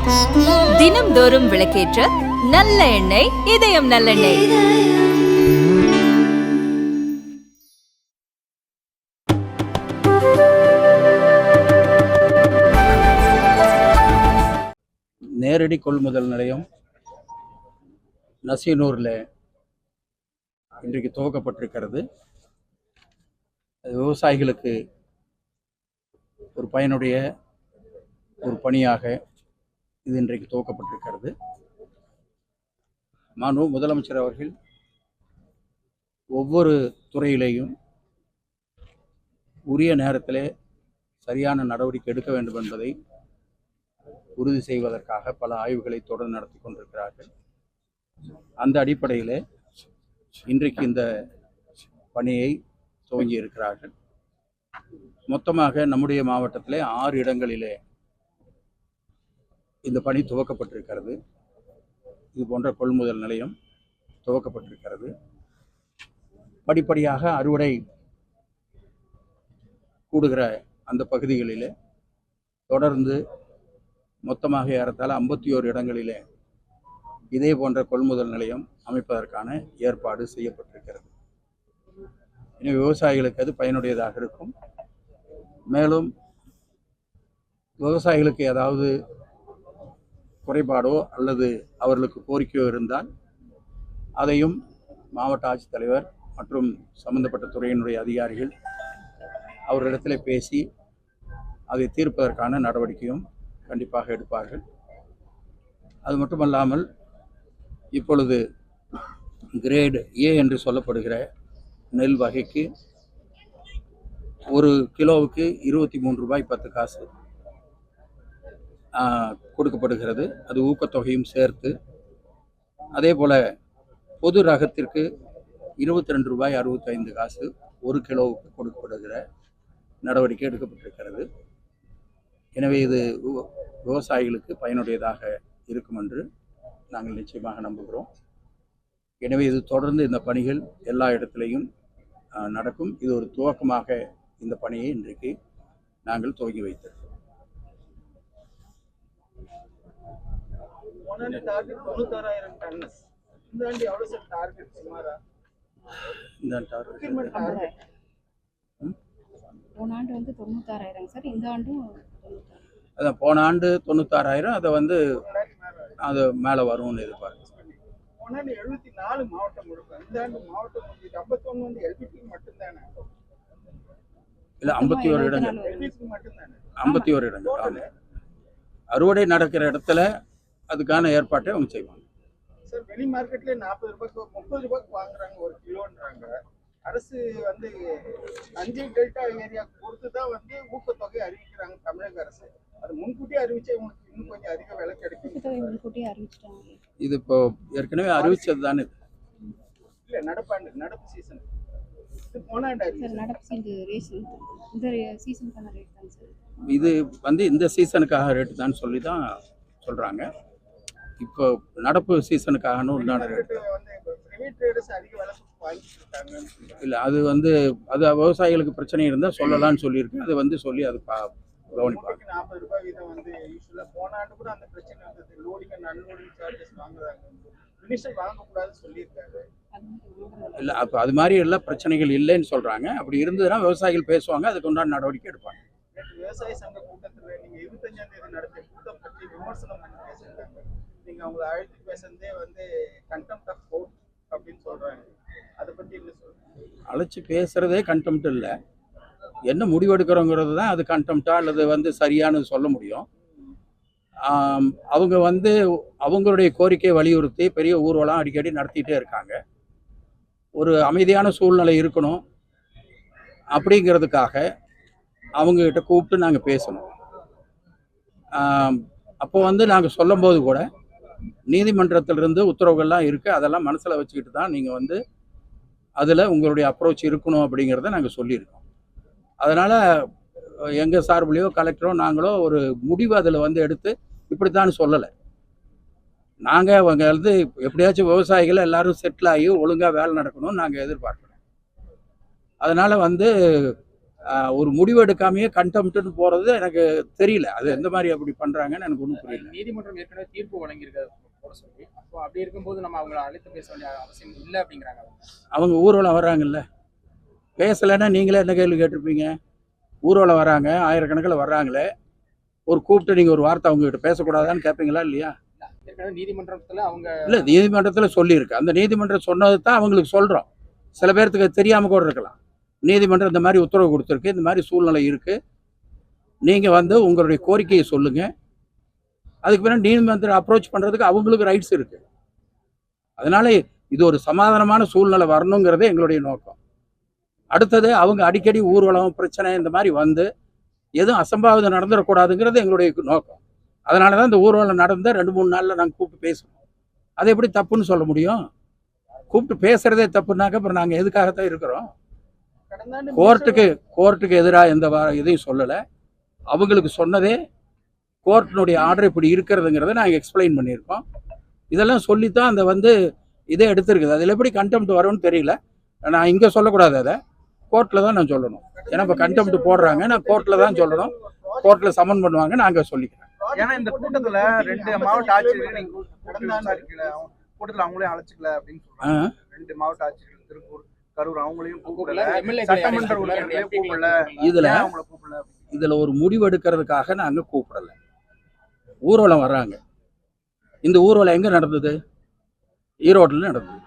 தினம்தோறும் விளக்கேற்ற நல்ல எண்ணெய் இதயம் நல்லெண்ணெய். நேரடி கொள்முதல் நிலையம் நசியனூரில் இன்றைக்கு துவக்கப்பட்டிருக்கிறது. விவசாயிகளுக்கு ஒரு பயனுடைய ஒரு பணியாக இது இன்றைக்கு துவக்கப்பட்டிருக்கிறது. முதலமைச்சர் அவர்கள் ஒவ்வொரு துறையிலேயும் உரிய நேரத்திலே சரியான நடவடிக்கை எடுக்க வேண்டும் என்பதை உறுதி செய்வதற்காக பல ஆய்வுகளை தொடர்ந்து நடத்தி கொண்டிருக்கிறார்கள். அந்த அடிப்படையில் இன்றைக்கு இந்த பணியை துவங்கி இருக்கிறார்கள். மொத்தமாக நம்முடைய மாவட்டத்திலே 6 இடங்களிலே இந்த பணி துவக்கப்பட்டிருக்கிறது. இது போன்ற கொள்முதல் நிலையம் துவக்கப்பட்டிருக்கிறது. படிப்படியாக அறுவடை கூடுகிற அந்த பகுதிகளிலே தொடர்ந்து மொத்தமாக ஏறத்தாழ 51 இடங்களிலே இதே போன்ற கொள்முதல் நிலையம் அமைப்பதற்கான ஏற்பாடு செய்யப்பட்டிருக்கிறது. எனவே விவசாயிகளுக்கு அது பயனுடையதாக இருக்கும். மேலும் விவசாயிகளுக்கு ஏதாவது குறைபாடோ அல்லது அவர்களுக்கு கோரிக்கையோ இருந்தால் அதையும் மாவட்ட ஆட்சித்தலைவர் மற்றும் சம்பந்தப்பட்ட துறையினுடைய அதிகாரிகள் அவர்களிடத்தில் பேசி அதை தீர்ப்பதற்கான நடவடிக்கையும் கண்டிப்பாக எடுப்பார்கள். அது மட்டுமல்லாமல் இப்பொழுது கிரேடு ஏ என்று சொல்லப்படுகிற நெல் வகைக்கு ஒரு கிலோவுக்கு 23 ரூபாய் 10 காசு கொடுக்கப்படுகிறது. அது ஊக்கத்தொகையும் சேர்த்து. அதே போல் பொது ரகத்திற்கு 22 ரூபாய் 65 காசு ஒரு கிலோவுக்கு கொடுக்கப்படுகிற நடவடிக்கை எடுக்கப்பட்டிருக்கிறது. எனவே இது விவசாயிகளுக்கு பயனுடையதாக இருக்கும் என்று நாங்கள் நிச்சயமாக நம்புகிறோம். எனவே இது தொடர்ந்து இந்த பணிகள் எல்லா இடத்திலையும் நடக்கும். இது ஒரு துவக்கமாக இந்த பணியை இன்றைக்கு நாங்கள் துவங்கி வைத்திருக்கிறோம். அதான் போன ஆண்டு 96,000, அதை வந்து அது மேலே வரும்னு எதிர்பார்க்கிறேன். 74 மாவட்டம் இருக்கும். இந்த ஆண்டு மாவட்டம் 51 வந்து எல்பிடி மட்டும்தானே? இல்லை, 51 இடங்கள். 51 இடங்கள். அறுவடை நடக்கிற இடத்துல அதுக்கான ஏற்பாட்டை அவங்க செய்வாங்க. சார், வெளி மார்க்கெட்ல 40 ரூபாய்க்கு 30 ரூபாய்க்கு வாங்குறாங்க ஒரு கிலோன்றாங்க. அரசு வந்து அஞ்சு டெல்டா ஏரியா பொறுத்து தான் வந்து ஊக்கத்தொகை அறிவிக்கிறாங்க தமிழக அரசு. அது முன்கூட்டியே அறிவிச்சா உங்களுக்கு இன்னும் கொஞ்சம் அதிக விலை கிடைக்கும். இது இப்போ ஏற்கனவே அறிவிச்சது தானே. இல்லை, நடப்பு சீசன் இது வந்து இந்த சீசனுக்காக ரேட்டு தான் சொல்லி தான் சொல்றாங்க. இப்போ நடப்பு சீசனுக்காக உண்டான ரேட்டு இல்லை. அது வந்து அது விவசாயிகளுக்கு பிரச்சனை இருந்தால் சொல்லலாம்னு சொல்லியிருக்கு. அது வந்து சொல்லி அது கவனிப்பாங்க. 40 ரூபாய் வீதம் வந்து யூஸ்வலாக போன ஆண்டு கூட அந்த பிரச்சனை வந்தது. லோடிங் அண்ட் அன்லோடிங் சார்ஜஸ் வாங்குறாங்க. மினிஸ்டர் வாங்கக்கூடாதுன்னு சொல்லியிருக்காரு. இல்லை, அப்போ அது மாதிரி எல்லாம் பிரச்சனைகள் இல்லைன்னு சொல்கிறாங்க. அப்படி இருந்ததுன்னா விவசாயிகள் பேசுவாங்க, அதுக்கு உண்டான நடவடிக்கை எடுப்பாங்க. விவசாய சங்க கூட்டத்தில் நீங்கள் 25ஆம் தேதி நடத்திய கூட்டம் பற்றி விமர்சனம் பண்ணி பேசியிருக்காங்க. நீங்கள் அவங்களை அழைத்து பேசுறதே வந்து கண்டெம்ட் ஆஃப் கோர்ட் அப்படின்னு சொல்கிறாங்க. அதை பற்றி என்ன சொல்கிறீங்க? அழைச்சி பேசுகிறதே கண்டெம்ட் இல்லை. என்ன முடிவெடுக்கிறோங்கிறது தான் அது கண்டெம்ட்டா அல்லது வந்து சரியானு சொல்ல முடியும். அவங்க வந்து அவங்களுடைய கோரிக்கையை வலியுறுத்தி பெரிய ஊர்வலம் அடிக்கடி நடத்திட்டே இருக்காங்க. ஒரு அமைதியான சூழ்நிலை இருக்கணும் அப்படிங்கிறதுக்காக அவங்ககிட்ட கூப்பிட்டு நாங்கள் பேசணும். அப்போ வந்து நாங்கள் சொல்லும்போது கூட நீதிமன்றத்திலிருந்து உத்தரவுகள்லாம் இருக்குது. அதெல்லாம் மனசில் வச்சுக்கிட்டு தான் நீங்கள் வந்து அதில் உங்களுடைய அப்ரோச் இருக்கணும் அப்படிங்கிறத நாங்கள் சொல்லியிருக்கோம். அதனால் எங்கள் சார்பிலையோ கலெக்டரோ நாங்களோ ஒரு முடிவு அதில் வந்து எடுத்து இப்படித்தான் சொல்லலை. நாங்கள் அவங்க வந்து எப்படியாச்சும் விவசாயிகள் எல்லாரும் செட்டில் ஆகி ஒழுங்காக வேலை நடக்கணும்னு நாங்கள் எதிர்பார்க்குறோம். அதனால் வந்து ஒரு முடிவு எடுக்காமையே கண்டெம்ட்னு போகிறது எனக்கு தெரியல. அது எந்த மாதிரி அப்படி பண்ணுறாங்கன்னு எனக்கு ஒன்றும் புரியல. நீதிமன்றம் ஏற்கனவே தீர்ப்பு வழங்கியிருக்காரு போட சொல்லி. அப்போ அப்படி இருக்கும்போது நம்ம அவங்கள அழைத்து பேச வேண்டிய அவசியம் இல்லை அப்படிங்கிறாங்க. அவங்க ஊர்வலம் வர்றாங்கல்ல, பேசலைன்னா நீங்களே என்ன கேள்வி கேட்டிருப்பீங்க? ஊர்வலம் வராங்க, ஆயிரக்கணக்கில் வர்றாங்களே, ஒரு கூப்பிட்டு நீங்கள் ஒரு வார்த்தை அவங்ககிட்ட பேசக்கூடாதான்னு கேட்பீங்களா இல்லையா? ஏற்கனவே நீதிமன்றத்தில் அவங்க இல்லை, நீதிமன்றத்தில் சொல்லியிருக்கு. அந்த நீதிமன்றம் சொன்னது தான் அவங்களுக்கு சொல்கிறோம். சில பேர்த்துக்கு தெரியாமல் கூட இருக்கலாம். நீதிமன்றம் இந்த மாதிரி உத்தரவு கொடுத்துருக்கு, இந்த மாதிரி சூழ்நிலை இருக்குது, நீங்கள் வந்து உங்களுடைய கோரிக்கையை சொல்லுங்கள். அதுக்கு பின்னாடி நீதிமன்றம் அப்ரோச் பண்ணுறதுக்கு அவங்களுக்கு ரைட்ஸ் இருக்குது. அதனால இது ஒரு சமாதானமான சூழ்நிலை வரணுங்கிறது எங்களுடைய நோக்கம். அடுத்தது அவங்க அடிக்கடி ஊர்வலம் பிரச்சனை இந்த மாதிரி வந்து எதுவும் அசம்பாவிதம் நடந்துடக்கூடாதுங்கிறது எங்களுடைய நோக்கம். அதனால தான் இந்த ஊர்வலம் நடந்த 2-3 நாளில் நாங்கள் கூப்பிட்டு பேசுவோம். அதை எப்படி தப்புன்னு சொல்ல முடியும்? கூப்பிட்டு பேசுகிறதே தப்புனாக்க அப்புறம் நாங்கள் எதுக்காகத்தான் இருக்கிறோம்? கோர்ட்டுக்கு எதிராக எந்த இதையும் சொல்லலை. அவங்களுக்கு சொன்னதே கோர்ட்டினுடைய ஆர்டர் இப்படி இருக்கிறதுங்கிறத நாங்கள் எக்ஸ்பிளைன் பண்ணியிருக்கோம். இதெல்லாம் சொல்லித்தான் அந்த வந்து இதே எடுத்திருக்குது. அதில் எப்படி கண்டெம்ட் வரும்னு தெரியல. நான் இங்கே சொல்லக்கூடாது, அதை கோர்ட்டில் தான் நான் சொல்லணும். ஏன்னா இப்போ கண்டெம்ட் போடுறாங்க, நான் கோர்ட்டில் தான் சொல்லணும். கோர்ட்டில் சமன் பண்ணுவாங்க, நாங்கள் சொல்லிக்கிறேன். ஏன்னா இந்த கூட்டத்துல 2 மாவட்ட ஆட்சியர்கள் நீங்க கூட்டத்துல அவங்களையும் அழைச்சிக்கல அப்படின்னு சொல்றாங்க. 2 மாவட்ட ஆட்சியர்கள் திருப்பூர், கரூர் அவங்களையும் கூப்பிடல, சட்டமன்ற உறுப்பினர்களையும் கூப்பிடல. இதுல ஒரு முடிவு எடுக்கிறதுக்காக நாங்க கூப்பிடல. ஊர்வலம் வர்றாங்க. இந்த ஊர்வலம் எங்க நடந்தது? ஈரோட்டில் நடந்தது.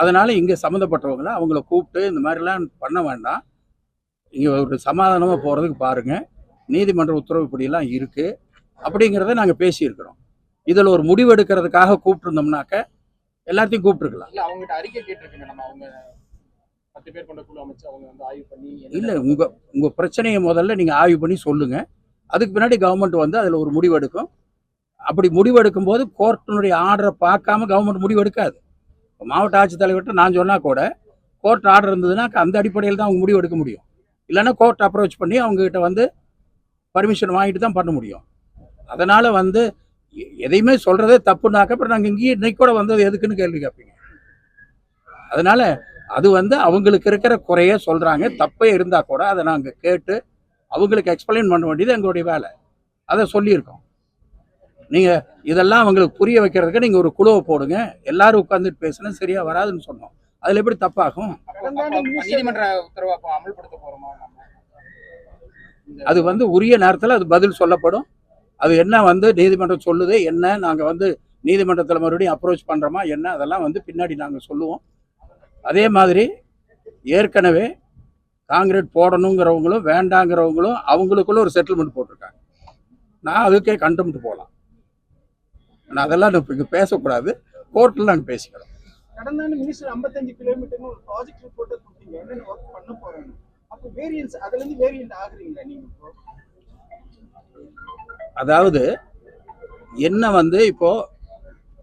அதனால இங்க சம்மந்தப்பட்டவங்களை அவங்கள கூப்பிட்டு இந்த மாதிரிலாம் பண்ண வேண்டாம், இங்க ஒரு சமாதானமா போறதுக்கு பாருங்க, நீதிமன்ற உத்தரவு இப்படியெல்லாம் இருக்கு அப்படிங்கிறத நாங்க பேசியிருக்கிறோம். இதுல ஒரு முடிவு எடுக்கிறதுக்காக கூப்பிட்டுருந்தோம்னாக்க எல்லாத்தையும் கூப்பிட்டுருக்கலாம். அவங்ககிட்ட அறிக்கை கேட்டிருக்கீங்க, நம்ம அவங்க 10 பேர் கொண்ட குழு அமைச்சு அவங்க வந்து ஆய்வு பண்ணி இல்லை, உங்க பிரச்சனையை முதல்ல நீங்க ஆய்வு பண்ணி சொல்லுங்க. அதுக்கு பின்னாடி கவர்மெண்ட் வந்து அதுல ஒரு முடிவு எடுக்கும். அப்படி முடிவு எடுக்கும் போது கோர்ட்டினுடைய ஆர்டரை பார்க்காம கவர்மெண்ட் முடிவு எடுக்காது. மாவட்ட ஆட்சித்தலைவர்கிட்ட நான் சொன்னா கூட கோர்ட் ஆர்டர் இருந்ததுன்னா அந்த அடிப்படையில் தான் அவங்க முடிவு எடுக்க முடியும். இல்லைன்னா கோர்ட் அப்ரோச் பண்ணி அவங்ககிட்ட வந்து பர்மிஷன் வாங்கிட்டு தான் பண்ண முடியும். அதனால வந்து எதையுமே சொல்றதே தப்புனாக்க அப்புறம் நாங்கள் இங்கேயே இன்னைக்கு கூட வந்தது எதுக்குன்னு கேள்வி கேட்பீங்க. அதனால அது வந்து அவங்களுக்கு இருக்கிற குறைய சொல்றாங்க. தப்பே இருந்தா கூட அதை நாங்கள் கேட்டு அவங்களுக்கு எக்ஸ்பிளைன் பண்ண வேண்டியது எங்களுடைய வேலை. அதை சொல்லியிருக்கோம். நீங்க இதெல்லாம் அவங்களுக்கு புரிய வைக்கிறதுக்கு நீங்க ஒரு குழுவை போடுங்க, எல்லாரும் உட்கார்ந்துட்டு பேசினா சரியா வராதுன்னு சொன்னோம். அதுல எப்படி தப்பாகும்? நீதிமன்ற உத்தரவை அமல்படுத்த போறோமா? அது வந்து உரிய நேரத்தில் அது பதில் சொல்லப்படும். அது என்ன வந்து நீதிமன்றம் சொல்லுது, என்ன நாங்கள் வந்து நீதிமன்றத்தில் மறுபடியும் அப்ரோச் பண்ணுறோமா என்ன, அதெல்லாம் வந்து பின்னாடி நாங்கள் சொல்லுவோம். அதே மாதிரி ஏற்கனவே காங்கிரீட் போடணுங்கிறவங்களும் வேண்டாங்கிறவங்களும் அவங்களுக்குள்ள ஒரு செட்டில்மெண்ட் போட்டிருக்காங்க. நான் அதுக்கே கண்டெம்ட் போகலாம். நான் அதெல்லாம் இங்கே பேசக்கூடாது, கோர்ட்டில் நாங்கள் பேசிக்கிறோம். கடந்த ஆண்டு மினிஸ்டர் 55 கிலோமீட்டர்னு ஒரு ப்ராஜெக்ட் ரிப்போர்ட்டை கொடுத்தீங்க, என்னென்ன ஒர்க் பண்ண போறாங்க. அப்போ வேரியன்ஸ் அதுலேருந்து வேரியன்ட் ஆகுறீங்களா நீங்க? அதாவது என்ன வந்து இப்போ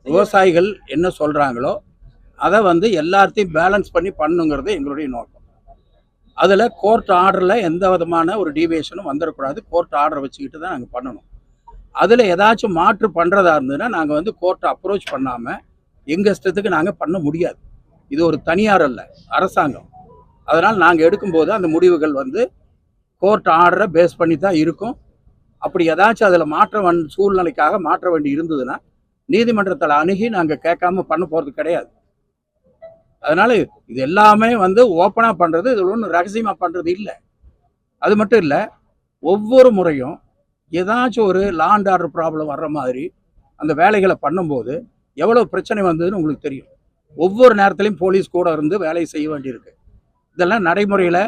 விவசாயிகள் என்ன சொல்றாங்களோ அதை வந்து எல்லாத்தையும் பேலன்ஸ் பண்ணி பண்ணுங்கிறது எங்களுடைய நோக்கம். அதில் கோர்ட் ஆர்டரில் எந்த விதமான ஒரு டீவியேஷனும் வந்துடக்கூடாது. கோர்ட் ஆர்டரை வச்சுக்கிட்டு தான் நாங்கள் பண்ணணும். அதில் ஏதாச்சும் மாற்று பண்ணுறதா இருந்ததுன்னா நாங்கள் வந்து கோர்ட்டை அப்ரோச் பண்ணாமல் எங்கள் இஷ்டத்துக்கு நாங்கள் பண்ண முடியாது. இது ஒரு தனியார் அல்ல, அரசாங்கம். அதனால் நாங்கள் எடுக்கும்போது அந்த முடிவுகள் வந்து கோர்ட் ஆர்டரை பேஸ் பண்ணி தான் இருக்கும். அப்படி ஏதாச்சும் அதில் சூழ்நிலைக்காக மாற்ற வேண்டி இருந்ததுன்னா நீதிமன்றத்தில் அணுகி நாங்கள் கேட்காம பண்ண போகிறது கிடையாது. அதனால இது எல்லாமே வந்து ஓப்பனாக பண்ணுறது, இது ஒன்றும் ரகசியமாக பண்ணுறது இல்லை. அது மட்டும் இல்லை, ஒவ்வொரு முறையும் ஏதாச்சும் ஒரு லா அண்ட் ஆர்டர் ப்ராப்ளம் வர்ற மாதிரி அந்த வேலைகளை பண்ணும்போது எவ்வளோ பிரச்சனை வந்ததுன்னு உங்களுக்கு தெரியும். ஒவ்வொரு நேரத்துலையும் போலீஸ் கூட இருந்து வேலையை செய்ய வேண்டியிருக்கு. இதெல்லாம் நடைமுறையில்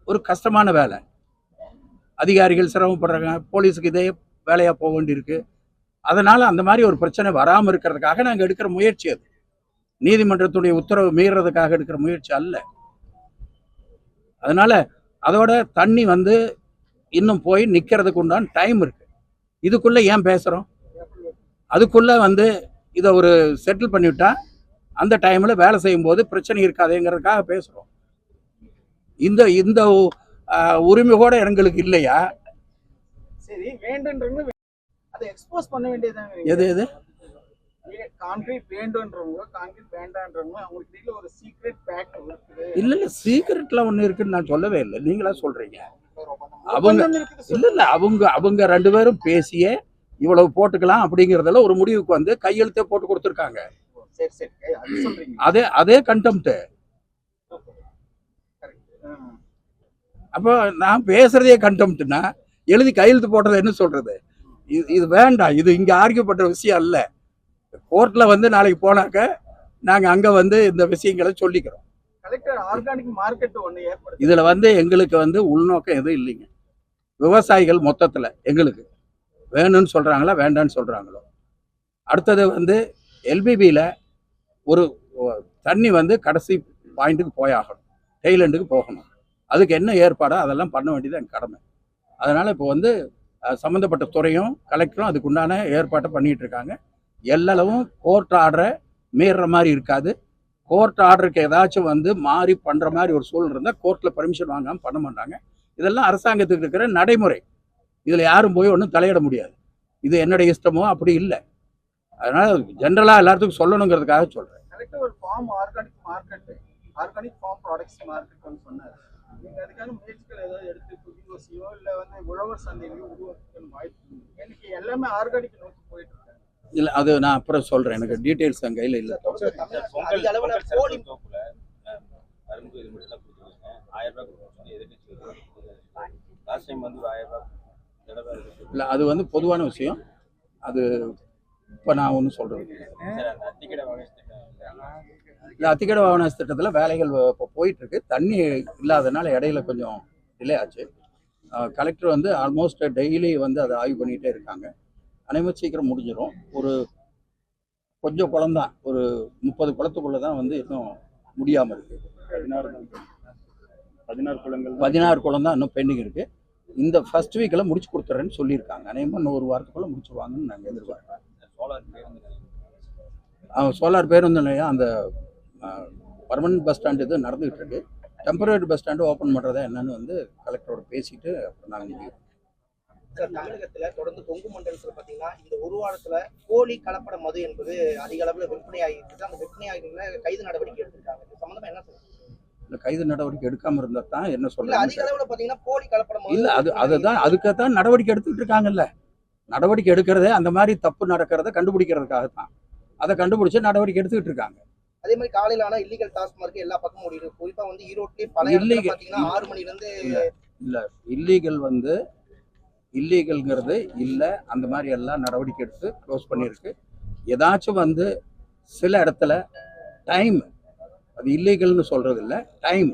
ஒரு கஷ்டமான வேலை. அதிகாரிகள் சிரமப்படுறாங்க, போலீஸுக்கு இதே வேலையாக போக வேண்டியிருக்கு. அதனால் அந்த மாதிரி ஒரு பிரச்சனை வராமல் இருக்கிறதுக்காக நாங்கள் எடுக்கிற முயற்சி அது. நீதிமன்றத்துடைய உத்தரவு மீறதுக்காக எடுக்கிற முயற்சி அல்ல. அதனால அதோட தண்ணி வந்து இன்னும் போய் நிற்கிறதுக்கு உண்டான டைம் இருக்கு. இதுக்குள்ள ஏன் பேசுகிறோம்? அதுக்குள்ள வந்து இதை ஒரு செட்டில் பண்ணிவிட்டா அந்த டைம்ல வேலை செய்யும் போது பிரச்சனை இருக்காதுங்கிறதுக்காக பேசுகிறோம். இந்த இந்த உரிமை கூட எங்களுக்கு இல்லையா? சரி, வேண்டுன்றவங்க அதை எக்ஸ்போஸ் பண்ண வேண்டியதாங்க. எது எது கான்கிரீட் வேண்டுன்றவங்க, கான்கிரீட் வேண்டான்றவங்க, அவங்களுக்கு இடையில ஒரு சீக்ரெட் பேக்ட் இருக்குது. இல்லை, சீக்ரெட்லாம் ஒன்று இருக்குன்னு நான் சொல்லவே இல்லை, நீங்களா சொல்றீங்க. அவங்க இல்ல அவங்க 2 பேரும் பேசியே இவ்வளவு போட்டுக்கலாம் அப்படிங்கறதுல ஒரு முடிவுக்கு வந்து கையெழுத்தே போட்டு கொடுத்துருக்காங்க. சரி சரி அது சொல்றீங்க. அதே கண்டெம்ட். அப்போ நான் பேசுறதே கண்டெம்ட்னா எழுதி கையெழுத்து போட்டது என்ன சொல்றது? இது வேண்டாம். இது இங்க ஆர்கியூபட்ட விஷயம் அல்ல. கோர்ட்ல வந்து நாளைக்கு போனாக்க நாங்க அங்க வந்து இந்த விஷயங்களை சொல்லிக்கிறோம். கலெக்டர் ஆர்கானிக் மார்க்கெட் ஒண்ணு ஏற்படுத்தி இதுல வந்து எங்களுக்கு வந்து உள்நோக்கம் எதுவும் இல்லைங்க. விவசாயிகள் மொத்தத்துல எங்களுக்கு வேணும்னு சொல்றாங்களா வேண்டான்னு சொல்றாங்களோ. அடுத்தது வந்து எல்பிபியில் ஒரு தண்ணி வந்து கடைசி பாயிண்ட்டுக்கு போயாகணும், டெய்லண்டுக்கு போகணும். அதுக்கு என்ன ஏற்பாடோ அதெல்லாம் பண்ண வேண்டியது எங்கள் கடமை. அதனால் இப்போ வந்து சம்மந்தப்பட்ட துறையும் கலெக்டரும் அதுக்கு உண்டான ஏற்பாட்டை பண்ணிகிட்டு இருக்காங்க. எல்லாவும் கோர்ட் ஆர்டரை மீறுற மாதிரி இருக்காது. கோர்ட் ஆர்டருக்கு ஏதாச்சும் வந்து மாறி பண்ணுற மாதிரி ஒரு சூழ்நிலை இருந்தால் கோர்ட்டில் பர்மிஷன் வாங்காமல் பண்ண மாட்டாங்க. இதெல்லாம் அரசாங்கத்துக்கு இருக்கிற நடைமுறை. இதில் யாரும் போய் ஒன்றும் தலையிட முடியாது. இது என்னுடைய இஷ்டமோ அப்படி இல்லை. அதனால் ஜென்ரலாக எல்லாத்துக்கும் சொல்லணுங்கிறதுக்காக சொல்கிறேன். கலெக்டர் ஒரு ஃபார்ம் ஆர்கானிக் ஃபார்ம் ப்ராடக்ட்ஸ் மார்க்கெட்னு சொன்னார். நீங்கள் அதுக்கான முயற்சிகள் ஏதாவது எடுத்து புதியோசியோ இல்லை வந்து உழவர் சந்தையிலையோ உருவாக்கணும் வாய்ப்பு? எனக்கு எல்லாமே ஆர்கானிக் நோக்கி போயிட்டு இருக்காங்க. இல்லை அது நான் அப்புறம் சொல்கிறேன். எனக்கு டீட்டெயில்ஸ் என் கையில் இல்லை. இல்லை அது வந்து பொதுவான விஷயம். அது இப்போ நான் ஒன்றும் சொல்கிறது இல்லை. அத்திக்கடை வாகன திட்டத்தில் வேலைகள் இப்போ போயிட்டுருக்கு. தண்ணி இல்லாதனால இடையில கொஞ்சம் டிலே ஆச்சு. கலெக்டர் வந்து ஆல்மோஸ்ட் டெய்லி வந்து அதை ஆய்வு பண்ணிகிட்டே இருக்காங்க. அனைவரும் சீக்கிரம் முடிஞ்சிடும். ஒரு கொஞ்சம் குளம்தான், ஒரு 30 குளத்துக்குள்ளே தான் வந்து இன்னும் முடியாமல் இருக்குது. 16 குளம் தான் இன்னும் பெண்டிங் இருக்குது. இந்த ஃபர்ஸ்ட் வீக்கில் முடிச்சு கொடுத்துட்றேன்னு சொல்லியிருக்காங்க. அநேகமாக இன்னும் 1 வாரத்துக்குள்ளே முடிச்சுருவாங்கன்னு நாங்கள் எதிர்பார்க்குறோம். சோலார் பேருந்து நிலையம் அந்த பர்மனன்ட் பஸ் ஸ்டாண்டு இது நடந்துகிட்டு இருக்கு. டெம்பரரி பஸ் ஸ்டாண்டு ஓப்பன் பண்ணுறதா என்னன்னு வந்து கலெக்டரோட பேசிட்டு அப்புறம் நாங்கள் முடியும். சார், தமிழகத்துல தொடர்ந்து கொங்கு மண்டலத்தில் பார்த்தீங்கன்னா இந்த ஒரு வாரத்துல கோழி கலப்பட மது என்பது அதிக அளவில் விற்பனையாகிருக்கு. அந்த விற்பனையாகிற கைது நடவடிக்கை எடுத்திருக்காங்க. இது சம்பந்தமா என்ன சொல்லுங்க? இல்லை, கைது நடவடிக்கை எடுக்காமல் இருந்தால் தான் என்ன சொல்ல அதிக அளவில் பார்த்தீங்கன்னா கோழி கலப்பட மது இல்லை. அதுதான் அதுக்காகத்தான் நடவடிக்கை எடுத்துக்கிட்டு இருக்காங்கல்ல. நடவடிக்கை எடுக்கிறதே அந்த மாதிரி தப்பு நடக்கிறத கண்டுபிடிக்கிறதுக்காகத்தான். அதை கண்டுபிடிச்சு நடவடிக்கை எடுத்துக்கிட்டு இருக்காங்க. அதே மாதிரி காலையில ஆனா இல்லீகல் டாஸ்மார்க் எல்லா பக்கமும் ஓடிடு. குறிப்பா வந்து ஈரோட்லயே பல இடத்துல பாத்தீங்கன்னா 6 மணில இருந்து இல்ல இல்லீகல் வந்து இல்லீகல்ங்கிறது இல்லை. அந்த மாதிரி எல்லாம் நடவடிக்கை எடுத்து க்ளோஸ் பண்ணியிருக்கு. ஏதாச்சும் வந்து சில இடத்துல டைம் அது இல்லீகல்னு சொல்றது இல்லை. டைம்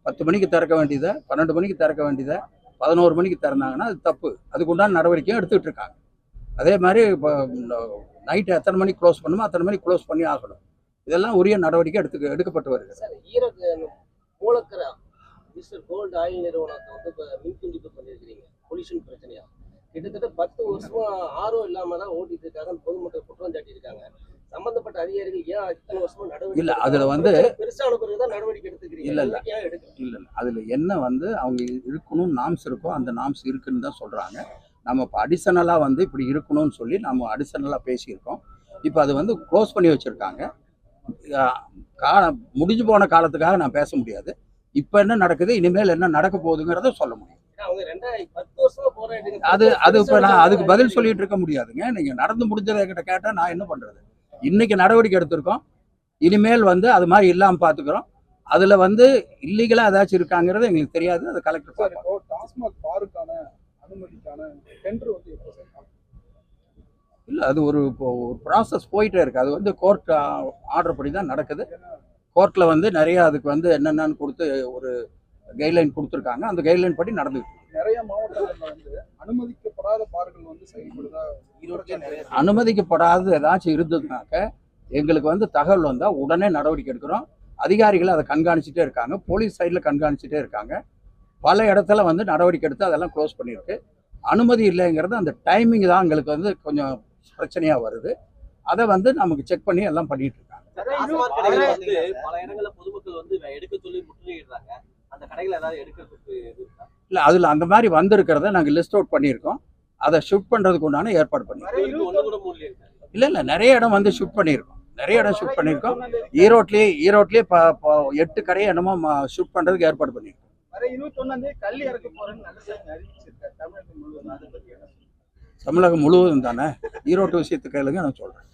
10 மணிக்கு திறக்க வேண்டியதை 12 மணிக்கு திறக்க வேண்டியதை 11 மணிக்கு திறந்தாங்கன்னா அது தப்பு. அதுக்குண்டான நடவடிக்கையும் எடுத்துக்கிட்டு இருக்காங்க. அதே மாதிரி இப்போ நைட்டு எத்தனை மணிக்கு க்ளோஸ் பண்ணுமோ அத்தனை மணிக்கு க்ளோஸ் பண்ணி ஆகணும். இதெல்லாம் உரிய நடவடிக்கை எடுக்கப்பட்டு வருகிறது. ஈரோடு மூலக்கர மிஸ்டர் கோல்டு ஆயில் நிறுவனத்தை வந்து இப்போ மின்துண்டிப்பு பண்ணியிருக்கிறீங்க. பொல்யூஷன் பிரச்சனையா கிட்டத்தட்ட 10 வருஷமா ஆர்வம் இல்லாம தான் ஓட்டிட்டு இருக்காங்க. பொதுமக்கள் குற்றம் சாட்டியிருக்காங்க. சம்பந்தப்பட்ட அதிகாரிகள் ஏன் இத்தனை வருஷமா நடவடிக்கை இல்லை அதுல வந்து பெருசான பிறகுதான் நடவடிக்கை எடுத்துக்கிறீங்க? இல்லை அதுல என்ன வந்து அவங்க இருக்கணும் நாம்ஸ் இருக்கோ அந்த நாம்ஸ் இருக்குன்னு தான் சொல்றாங்க. நம்ம இப்போ அடிஷனலாக வந்து இப்படி இருக்கணும்னு சொல்லி நம்ம அடிஷனலாக பேசியிருக்கோம். இப்போ அது வந்து க்ளோஸ் பண்ணி வச்சுருக்காங்க. முடிஞ்சு போன காலத்துக்காக நான் பேச முடியாது. இப்போ என்ன நடக்குது, இனிமேல் என்ன நடக்க போகுதுங்கிறத சொல்ல முடியும். அது இப்போ நான் அதுக்கு பதில் சொல்லிட்டு இருக்க முடியாதுங்க. நீங்கள் நடந்து முடிஞ்சதை என்கிட்ட கேட்டால் நான் என்ன பண்ணுறது? இன்னைக்கு நடவடிக்கை எடுத்திருக்கோம். இனிமேல் வந்து அது மாதிரி இல்லாமல் பார்த்துக்கிறோம். அதில் வந்து இல்லீகலாக ஏதாச்சும் இருக்காங்கிறது எங்களுக்கு தெரியாது. அது கலெக்டர் டாஸ்மாக் பாருக்கான அனுமதிக்கான டெண்டர் வந்து இல்லை அது ஒரு ப்ராசஸ் போயிட்டே இருக்குது. அது வந்து கோர்ட் ஆர்டர் படி தான் நடக்குது. கோர்ட்டில் வந்து நிறைய அதுக்கு வந்து என்னென்னு கொடுத்து ஒரு கைட்லைன் கொடுத்துருக்காங்க. அந்த கைட்லைன் படி நடந்துருக்கு. நிறைய மாவட்டங்களில் வந்து அனுமதிக்கப்படாத பார்கள் வந்து செயல்படுதா? அனுமதிக்கப்படாத ஏதாச்சும் இருந்ததுனாக்க எங்களுக்கு வந்து தகவல் வந்தால் உடனே நடவடிக்கை எடுக்கிறோம். அதிகாரிகள் அதை கண்காணிச்சுட்டே இருக்காங்க. போலீஸ் சைடில் கண்காணிச்சுட்டே இருக்காங்க. பல இடத்துல வந்து நடவடிக்கை எடுத்து அதெல்லாம் க்ளோஸ் பண்ணியிருக்கு. அனுமதி இல்லைங்கிறது அந்த டைமிங் தான் எங்களுக்கு வந்து கொஞ்சம் பிரச்சனையாக வருது. அதை வந்து நமக்கு செக் பண்ணி எல்லாம் பண்ணிட்டு இருக்காங்க. பல இடங்களில் பொதுமக்கள் வந்து எடுக்க சொல்லி முற்றுகையிடுறாங்க. அந்த கடைகள் ஏதாவது எடுக்கிறதுக்கு இல்லை அதில் அந்த மாதிரி வந்திருக்கிறத நாங்கள் லிஸ்ட் அவுட் பண்ணியிருக்கோம். அதை ஷிஃப்ட் பண்ணுறதுக்கு உண்டான ஏற்பாடு பண்ணியிருக்கோம். இல்லை நிறைய இடம் வந்து ஷிஃப்ட் பண்ணியிருக்கோம். நிறைய இடம் ஷிஃப்ட் பண்ணியிருக்கோம். ஈரோட்லேயே 8 கடையை என்னமோ ஷிஃப்ட் பண்ணுறதுக்கு ஏற்பாடு பண்ணியிருக்கோம். வர 21ஆம் தேதி கல் இறக்க போறேன்னு நல்லசாமி அறிவிச்சிருக்காரு தமிழகம் முழுவதும். அதை பத்தி என்ன சொல்றீங்க? தமிழகம் முழுவதும் தானே, ஈரோட்டு விஷயத்தை கேளுங்க, நான் சொல்றேன்.